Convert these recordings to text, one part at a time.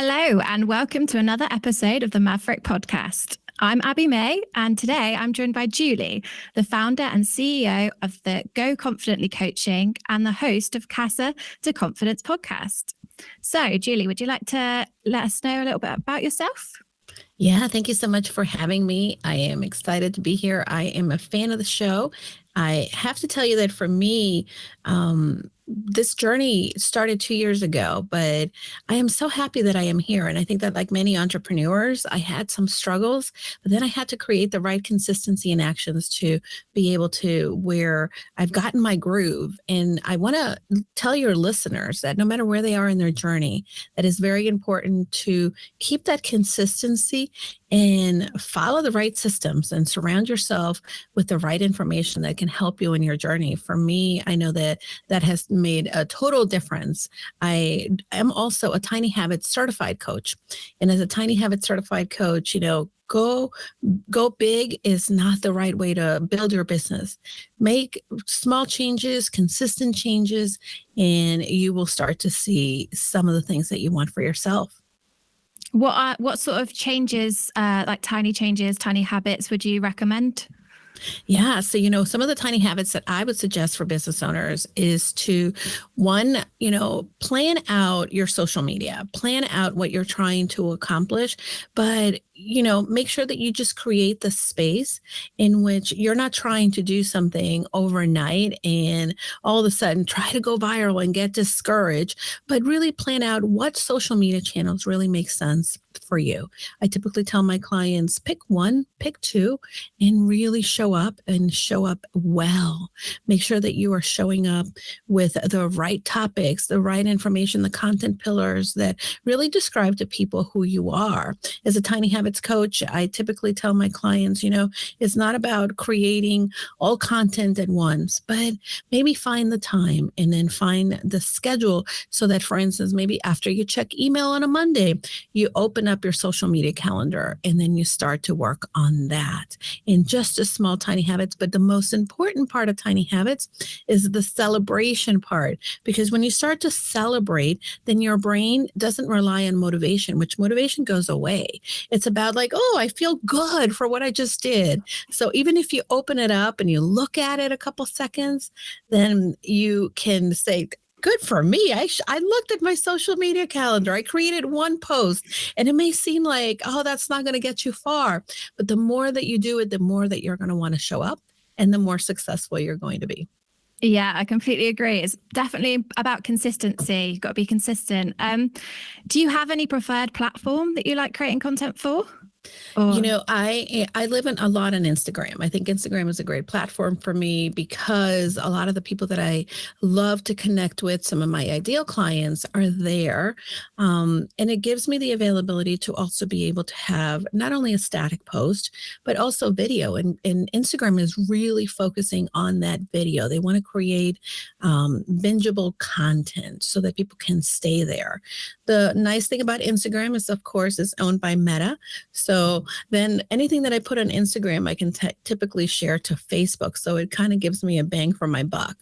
Hello, and welcome to another episode of the Maverrik podcast. I'm Abby May, and today I'm joined by Julie, the founder and CEO of the Go Confidently Coaching and the host of Casa to Confidence podcast. So, Julie, would you like to let us know a little bit about yourself? Yeah, thank you so much for having me. I am excited to be here. I am a fan of the show. I have to tell you that for me, this journey started 2 years ago, but I am so happy that I am here. And I think that like many entrepreneurs, I had some struggles, but then I had to create the right consistency and actions to be able to where I've gotten my groove. And I want to tell your listeners that no matter where they are in their journey, that is very important to keep that consistency and follow the right systems and surround yourself with the right information that can help you in your journey. For me, I know that has made a total difference. I am also a Tiny Habits certified coach. And as a Tiny Habits certified coach, go big is not the right way to build your business. Make small changes, consistent changes, and you will start to see some of the things that you want for yourself. What sort of changes, like tiny changes, tiny habits, would you recommend? Yeah. So, some of the tiny habits that I would suggest for business owners is to, one, plan out your social media, plan out what you're trying to accomplish, but, make sure that you just create the space in which you're not trying to do something overnight and all of a sudden try to go viral and get discouraged, but really plan out what social media channels really make sense for you. I typically tell my clients, pick one, pick two, and really show up well. Make sure that you are showing up with the right topics, the right information, the content pillars that really describe to people who you are. As a Tiny Habits coach, I typically tell my clients, it's not about creating all content at once, but maybe find the time and then find the schedule so that, for instance, maybe after you check email on a Monday, you open up your social media calendar and then you start to work on that in just a small tiny habits. But the most important part of tiny habits is the celebration part, because when you start to celebrate, then your brain doesn't rely on motivation, which motivation goes away. It's about like, oh, I feel good for what I just did. So even if you open it up and you look at it a couple seconds, then you can say, good for me. I looked at my social media calendar. I created one post, and it may seem like, oh, that's not going to get you far. But the more that you do it, the more that you're going to want to show up and the more successful you're going to be. Yeah, I completely agree. It's definitely about consistency. You've got to be consistent. Do you have any preferred platform that you like creating content for? I live in a lot on Instagram. I think Instagram is a great platform for me because a lot of the people that I love to connect with, some of my ideal clients, are there. And it gives me the availability to also be able to have not only a static post, but also video. And Instagram is really focusing on that video. They want to create bingeable content so that people can stay there. The nice thing about Instagram is, of course, it's owned by Meta. So then anything that I put on Instagram, I can typically share to Facebook. So it kind of gives me a bang for my buck.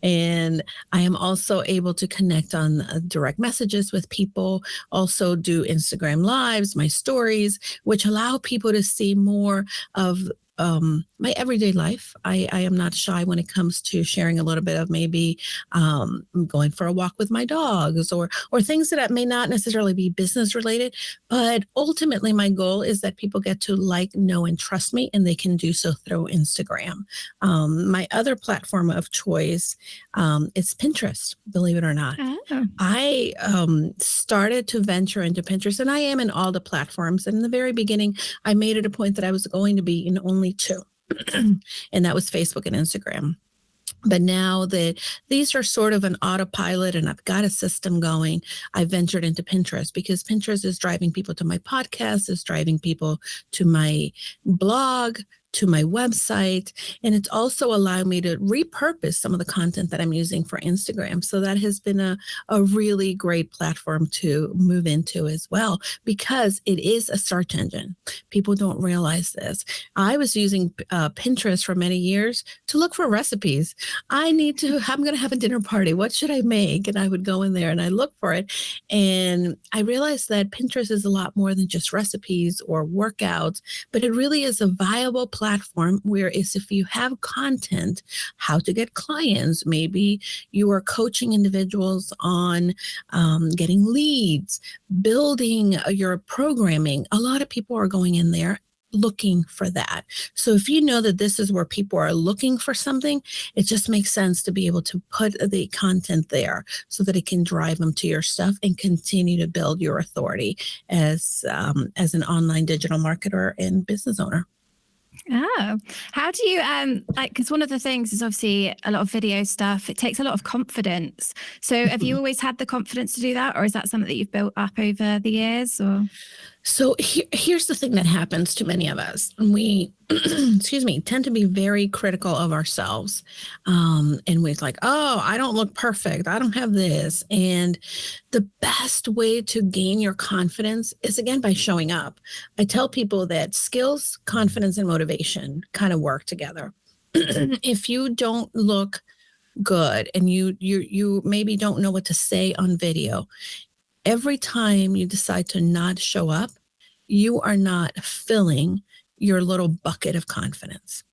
And I am also able to connect on direct messages with people, also do Instagram lives, my stories, which allow people to see more of my everyday life. I am not shy when it comes to sharing a little bit of maybe going for a walk with my dogs or things that may not necessarily be business related. But ultimately, my goal is that people get to like, know, and trust me, and they can do so through Instagram. My other platform of choice is Pinterest, believe it or not. Oh. I started to venture into Pinterest, and I am in all the platforms. And in the very beginning, I made it a point that I was going to be in only two, and that was Facebook and Instagram. But now that these are sort of an autopilot and I've got a system going, I ventured into Pinterest because Pinterest is driving people to my podcast, is driving people to my blog, to my website. And it's also allowed me to repurpose some of the content that I'm using for Instagram. So that has been a really great platform to move into as well, because it is a search engine. People don't realize this. I was using Pinterest for many years to look for recipes. I'm going to have a dinner party. What should I make? And I would go in there and I look for it. And I realized that Pinterest is a lot more than just recipes or workouts, but it really is a viable platform where if you have content, how to get clients, maybe you are coaching individuals on getting leads, building your programming. A lot of people are going in there looking for that. So if you know that this is where people are looking for something, it just makes sense to be able to put the content there so that it can drive them to your stuff and continue to build your authority as an online digital marketer and business owner. Oh, how do you because one of the things is obviously a lot of video stuff. It takes a lot of confidence. So have you always had the confidence to do that, or is that something that you've built up over the years? Or so here's the thing that happens to many of us. We, tend to be very critical of ourselves. And we're like, oh, I don't look perfect. I don't have this. And the best way to gain your confidence is, again, by showing up. I tell people that skills, confidence, and motivation kind of work together. If you don't look good and you maybe don't know what to say on video, every time you decide to not show up, you are not filling your little bucket of confidence.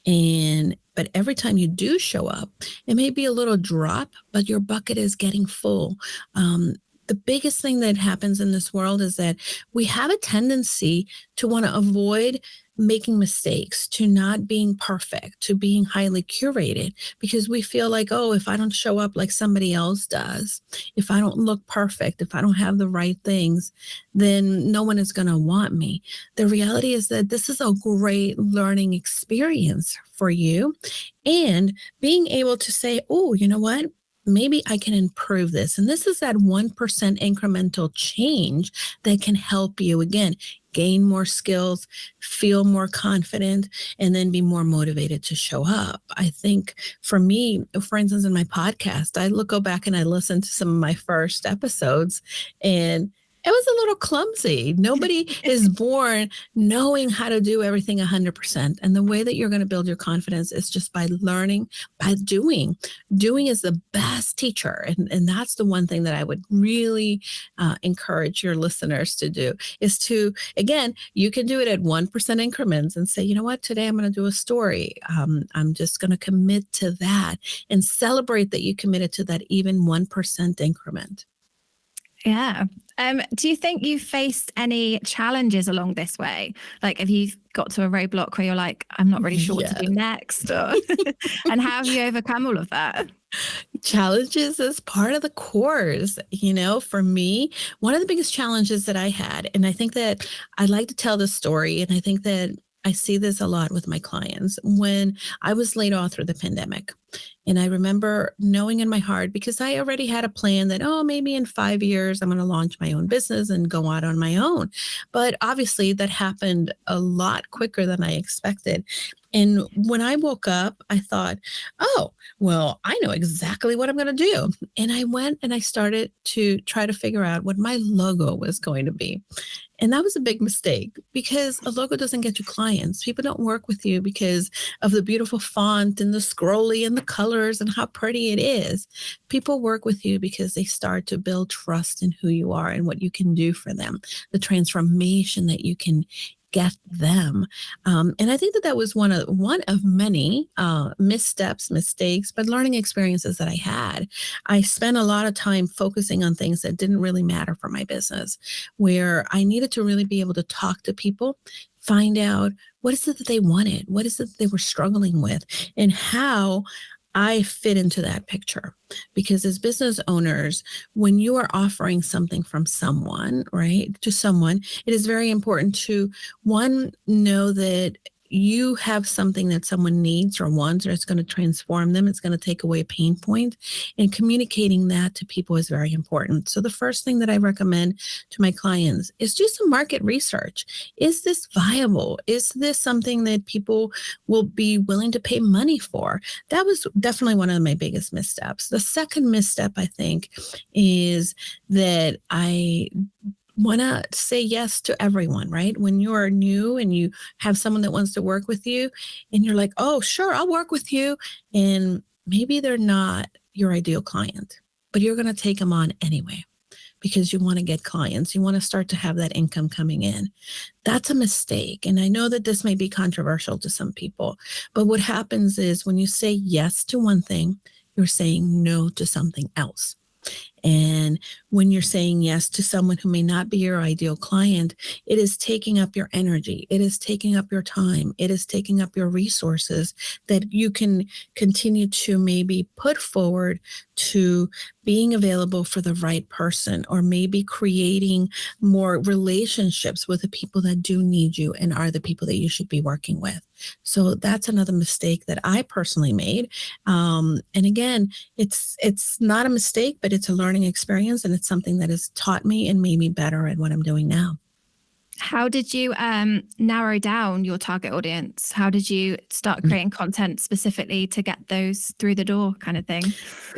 But every time you do show up, it may be a little drop, but your bucket is getting full. The biggest thing that happens in this world is that we have a tendency to want to avoid making mistakes, to not being perfect, to being highly curated, because we feel like, oh, if I don't show up like somebody else does, if I don't look perfect, if I don't have the right things, then no one is going to want me. The reality is that this is a great learning experience for you, and being able to say, oh, you know what? Maybe I can improve this. And this is that 1% incremental change that can help you, again, gain more skills, feel more confident, and then be more motivated to show up. I think for me, for instance, in my podcast, go back and I listen to some of my first episodes, and it was a little clumsy. Nobody is born knowing how to do everything 100%. And the way that you're going to build your confidence is just by learning, by doing. Doing is the best teacher. And that's the one thing that I would really encourage your listeners to do, is to, again, you can do it at 1% increments and say, you know what, today I'm going to do a story. I'm just going to commit to that and celebrate that you committed to that even 1% increment. Yeah. Do you think you faced any challenges along this way? Like, have you got to a roadblock where you're like, I'm not really sure what to do next? Or, and how have you overcome all of that? Challenges is part of the course. For me, one of the biggest challenges that I had, and I think that I'd like to tell this story, and I think that I see this a lot with my clients, when I was laid off through the pandemic. And I remember knowing in my heart, because I already had a plan that, maybe in 5 years, I'm going to launch my own business and go out on my own. But obviously that happened a lot quicker than I expected. And when I woke up, I thought, oh, well, I know exactly what I'm going to do. And I went and I started to try to figure out what my logo was going to be. And that was a big mistake, because a logo doesn't get you clients. People don't work with you because of the beautiful font and the scrolly and the colors and how pretty it is. People work with you because they start to build trust in who you are and what you can do for them, the transformation that you can get them. And I think that was one of many missteps, mistakes, but learning experiences that I had. I spent a lot of time focusing on things that didn't really matter for my business, where I needed to really be able to talk to people, find out what is it that they wanted, what is it that they were struggling with, and how I fit into that picture. Because as business owners, when you are offering something from someone, right, to someone, it is very important to, one, know that you have something that someone needs or wants, or it's going to transform them. It's going to take away a pain point, and communicating that to people is very important. So the first thing that I recommend to my clients is do some market research. Is this viable? Is this something that people will be willing to pay money for? That was definitely one of my biggest missteps. The second misstep, I think, is that I want to say yes to everyone, right? When you are new and you have someone that wants to work with you and you're like, oh, sure, I'll work with you. And maybe they're not your ideal client, but you're going to take them on anyway because you want to get clients. You want to start to have that income coming in. That's a mistake. And I know that this may be controversial to some people, but what happens is when you say yes to one thing, you're saying no to something else. And when you're saying yes to someone who may not be your ideal client, it is taking up your energy. It is taking up your time. It is taking up your resources that you can continue to maybe put forward to being available for the right person, or maybe creating more relationships with the people that do need you and are the people that you should be working with. So that's another mistake that I personally made. And again, it's not a mistake, but it's a learning experience, and it's something that has taught me and made me better at what I'm doing now. How did you narrow down your target audience? How did you start creating content specifically to get those through the door kind of thing?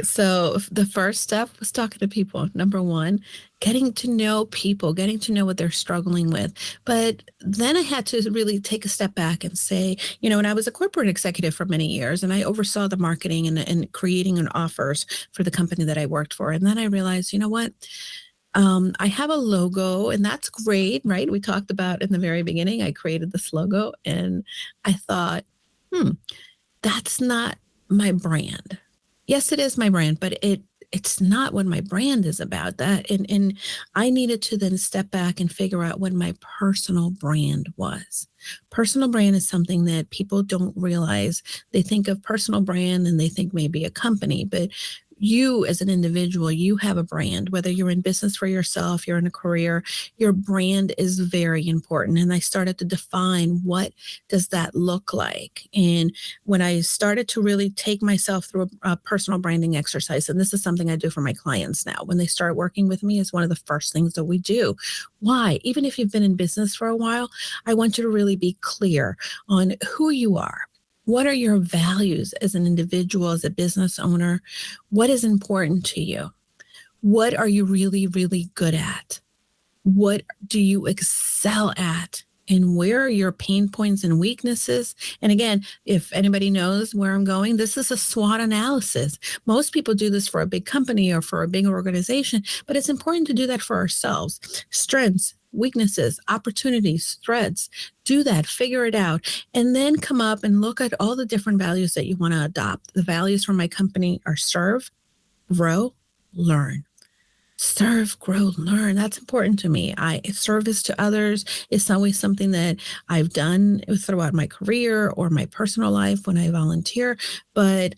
So the first step was talking to people. Number one, getting to know people, getting to know what they're struggling with. But then I had to really take a step back and say, and I was a corporate executive for many years, and I oversaw the marketing and creating an offers for the company that I worked for. And then I realized, you know what? I have a logo, and that's great, right? We talked about in the very beginning, I created this logo, and I thought, that's not my brand. Yes, it is my brand, but it's not what my brand is about. That and I needed to then step back and figure out what my personal brand was. Personal brand is something that people don't realize. They think of personal brand and they think maybe a company, but you as an individual, you have a brand. Whether you're in business for yourself, you're in a career, your brand is very important. And I started to define what does that look like. And when I started to really take myself through a personal branding exercise, and this is something I do for my clients now, when they start working with me, is one of the first things that we do. Why? Even if you've been in business for a while, I want you to really be clear on who you are. What are your values as an individual, as a business owner? What is important to you? What are you really, really good at? What do you excel at? And where are your pain points and weaknesses? And again, if anybody knows where I'm going, this is a SWOT analysis. Most people do this for a big company or for a big organization, but it's important to do that for ourselves. Strengths, weaknesses, opportunities, threats. Do that, figure it out, and then come up and look at all the different values that you want to adopt. The values for my company are serve, grow, learn. Serve, grow, learn. That's important to me. Service to others is always something that I've done throughout my career or my personal life when I volunteer, but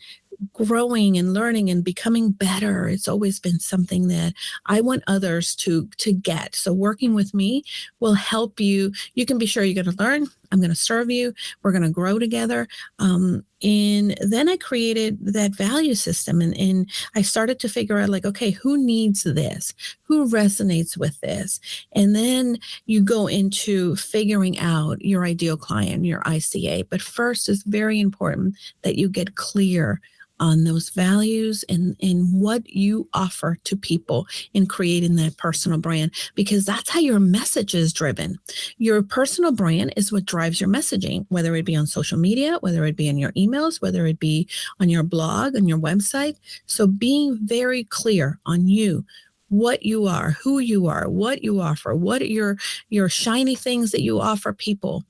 growing and learning and becoming better, it's always been something that I want others to get. So working with me will help you. You can be sure you're going to learn. I'm going to serve you. We're going to grow together. And then I created that value system, and I started to figure out, like, okay, who needs this? Who resonates with this? And then you go into figuring out your ideal client, your ICA. But first, it's very important that you get clear on those values and what you offer to people in creating that personal brand, because that's how your message is driven. Your personal brand is what drives your messaging, whether it be on social media, whether it be in your emails, whether it be on your blog, on your website. So being very clear on you, what you are, who you are, what you offer, what are your shiny things that you offer people,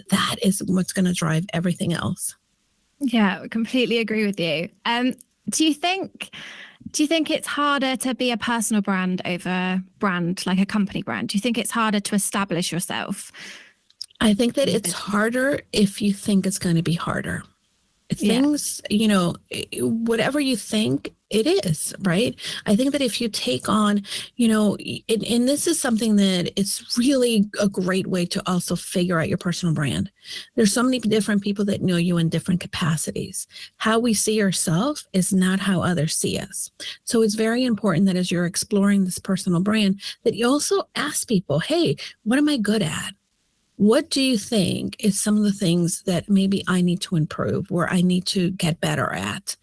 that is what's going to drive everything else. Yeah, I completely agree with you. Do you think it's harder to be a personal brand over brand, like a company brand? Do you think it's harder to establish yourself? I think that it's harder if you think it's going to be harder. Things, whatever you think it is, right? I think that if you take on, and this is something that it's really a great way to also figure out your personal brand. There's so many different people that know you in different capacities. How we see ourselves is not how others see us. So it's very important that as you're exploring this personal brand, that you also ask people, hey, what am I good at? What do you think is some of the things that maybe I need to improve, where I need to get better at?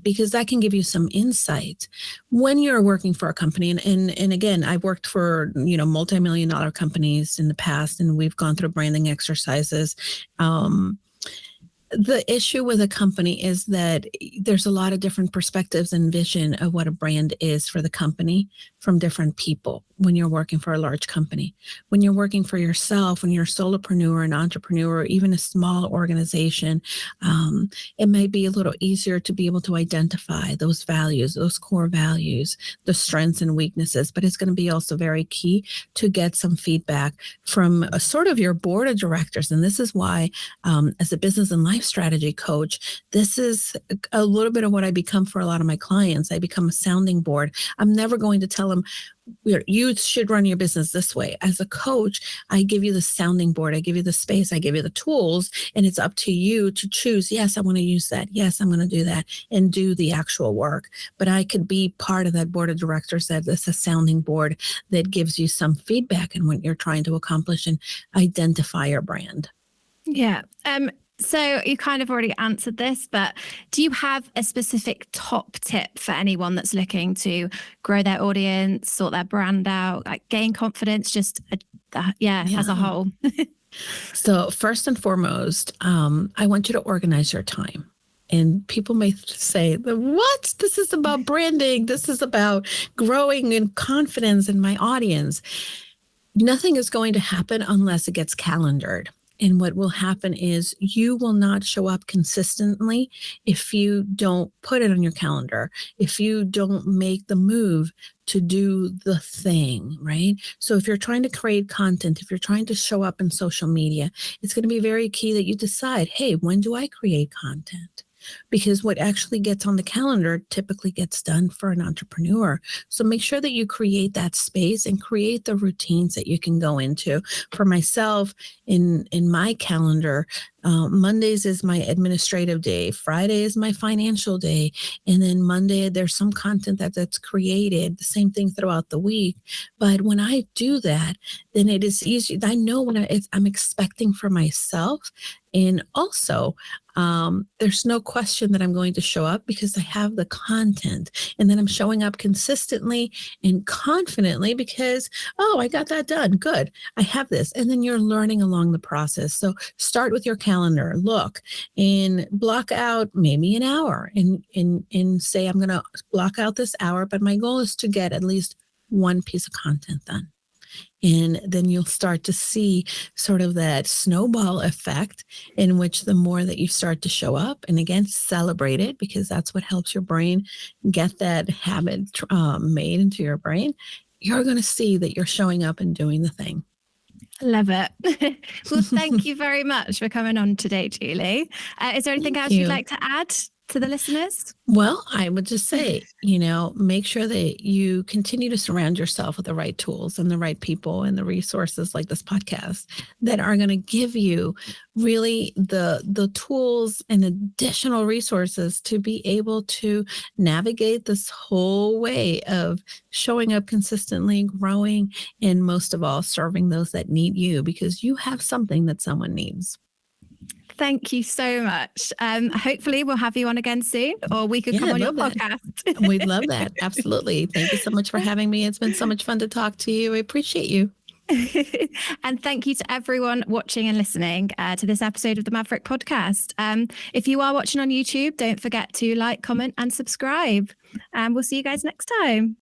Because that can give you some insight when you're working for a company. And again, I've worked for, multi-million-dollar companies in the past, and we've gone through branding exercises. The issue with a company is that there's a lot of different perspectives and vision of what a brand is for the company from different people when you're working for a large company. When you're working for yourself, when you're a solopreneur, an entrepreneur, or even a small organization, it may be a little easier to be able to identify those values, those core values, the strengths and weaknesses. But it's going to be also very key to get some feedback from a sort of your board of directors. And this is why, as a business and life strategy coach, this is a little bit of what I become for a lot of my clients. I become a sounding board. I'm never going to tell them, you should run your business this way. As a coach, I give you the sounding board. I give you the space. I give you the tools, and it's up to you to choose. Yes, I want to use that. Yes, I'm going to do that and do the actual work. But I could be part of that board of directors that is a sounding board that gives you some feedback in what you're trying to accomplish and identify your brand. Yeah. So you kind of already answered this, but do you have a specific top tip for anyone that's looking to grow their audience, sort their brand out, like gain confidence, as a whole? So first and foremost, I want you to organize your time. And people may say, what? This is about branding. This is about growing in confidence in my audience. Nothing is going to happen unless it gets calendared. And what will happen is you will not show up consistently if you don't put it on your calendar, if you don't make the move to do the thing, right? So if you're trying to create content, if you're trying to show up in social media, it's going to be very key that you decide, hey, when do I create content? Because what actually gets on the calendar typically gets done for an entrepreneur. So make sure that you create that space and create the routines that you can go into. For myself, in my calendar, Mondays is my administrative day. Friday is my financial day. And then Monday, there's some content that's created, the same thing throughout the week. But when I do that, then it is easy. I know when I'm expecting for myself. And also, there's no question that I'm going to show up because I have the content, and then I'm showing up consistently and confidently because, I got that done. Good. I have this. And then you're learning along the process. So start with your calendar, look and block out maybe an hour and say, I'm going to block out this hour, but my goal is to get at least one piece of content done. And then you'll start to see sort of that snowball effect in which the more that you start to show up, and again, celebrate it, because that's what helps your brain get that habit made into your brain. You're going to see that you're showing up and doing the thing. Love it. Well, thank you very much for coming on today, Julie. Is there anything else you'd like to add to the listeners? Well, I would just say, make sure that you continue to surround yourself with the right tools and the right people and the resources like this podcast that are going to give you really the tools and additional resources to be able to navigate this whole way of showing up consistently, growing, and most of all, serving those that need you, because you have something that someone needs. Thank you so much. Hopefully we'll have you on again soon, or we could come on your podcast. We'd love that. Absolutely. Thank you so much for having me. It's been so much fun to talk to you. I appreciate you. And thank you to everyone watching and listening to this episode of the Maverrik podcast. If you are watching on YouTube, don't forget to like, comment, and subscribe. And we'll see you guys next time.